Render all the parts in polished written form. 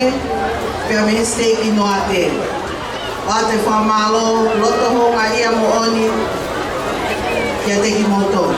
Pia me steak no ate. Ate famalo, loto ho nga ia mo oni. Kia te ki moto.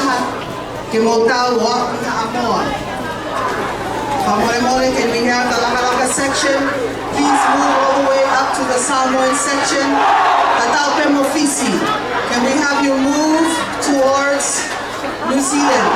taha, ke mo tau wa na amoa. Can we have the Laka section? Please move all the way up to the Samoan section. Tataupe Mofisi. Can we have you move towards New Zealand?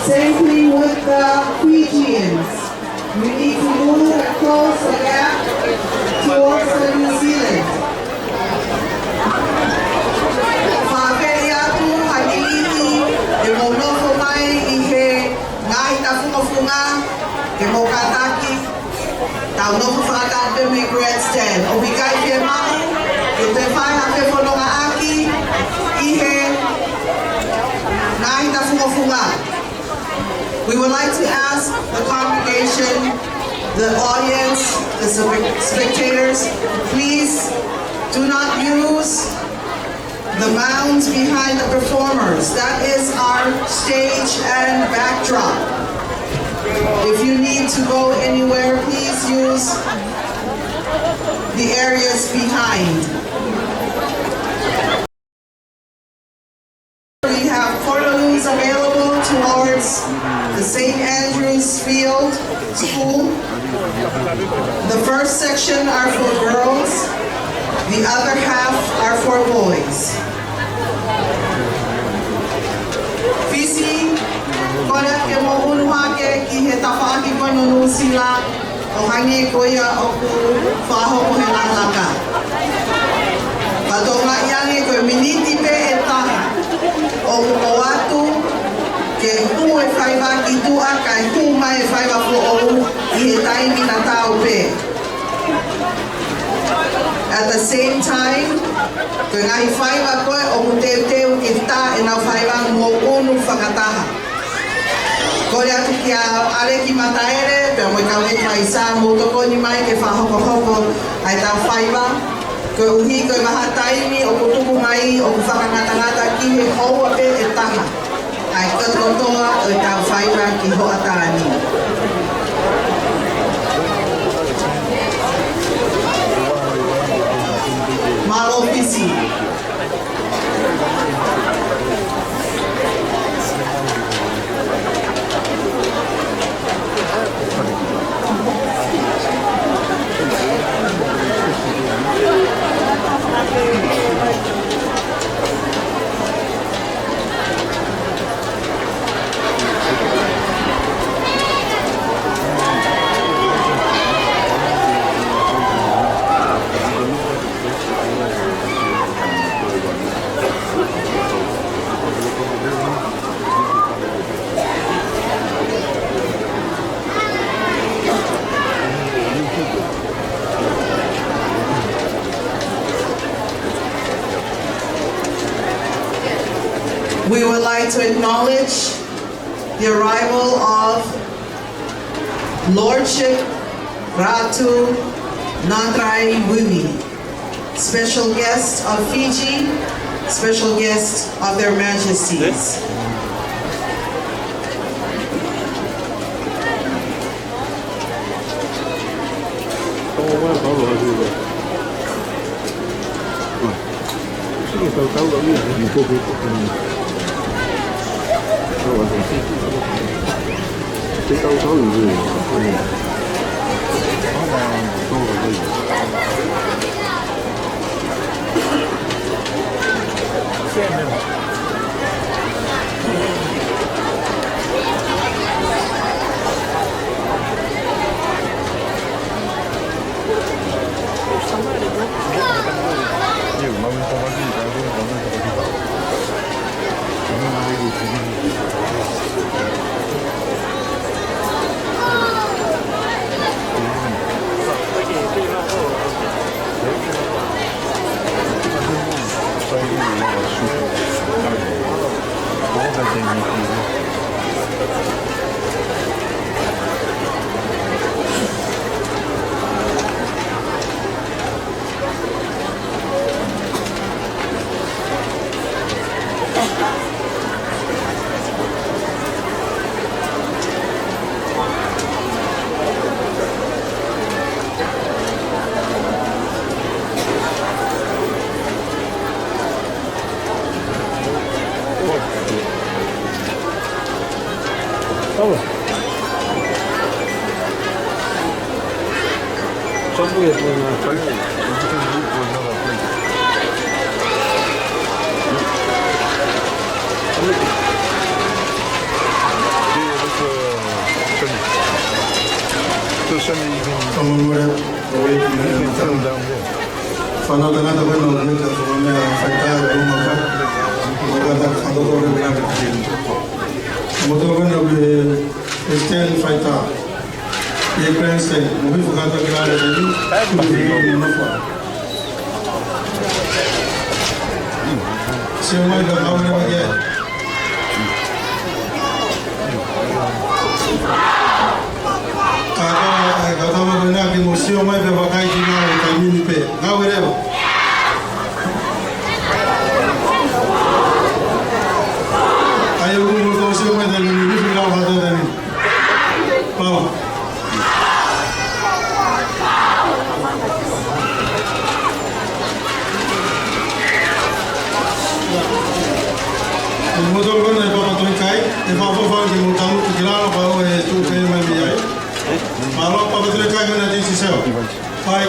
Safely with the Fijians. We need to move and close the gap towards the New Zealand. Whakeri atu, hakiiki, e mo nofo mai I he ngahi tafunga, e mo kataki, tau nofo whakatape me grandstand. O wikai pia mahu, e te whai hape whanonga aki, I he ngahi tafunga. We would like to ask the congregation, the audience, the spectators, please do not use the mounds behind the performers. That is our stage and backdrop. If you need to go anywhere, please use the areas behind. We have portaloons available towards the St. Andrew's Field School. The first section are for girls, the other half are for boys. Fisi, kore ke mo unuhake ki he tawhaki koe no sila o hangi koia o ku whaho ko he lalaka. Patonga iange koe miniti pe e taha o ko atu ke hu e whaiwa ki tua kai hu mai e whaiwa po o I he taimi na tau pe. At the same time, koe ngahi whaiwa koe o ku teu ki ta e nau whaiwa mo unu whakataha. Kore atu ki a are ki mataere, pia mo I kau e whai sa mo toko ni mai ke whahoko hoko ai tau whaiwa. Koe uhi koe maha taimi o ku tuku mai o ku whakangatangata ki he houa pe e taha. Ai katotoa o tau whaiwa ki hoa tāni. We would like to acknowledge the arrival of Lordship Ratu Nandrai Wumi, special guest of Fiji, special guest of their majesties. 전북에 보면 Fai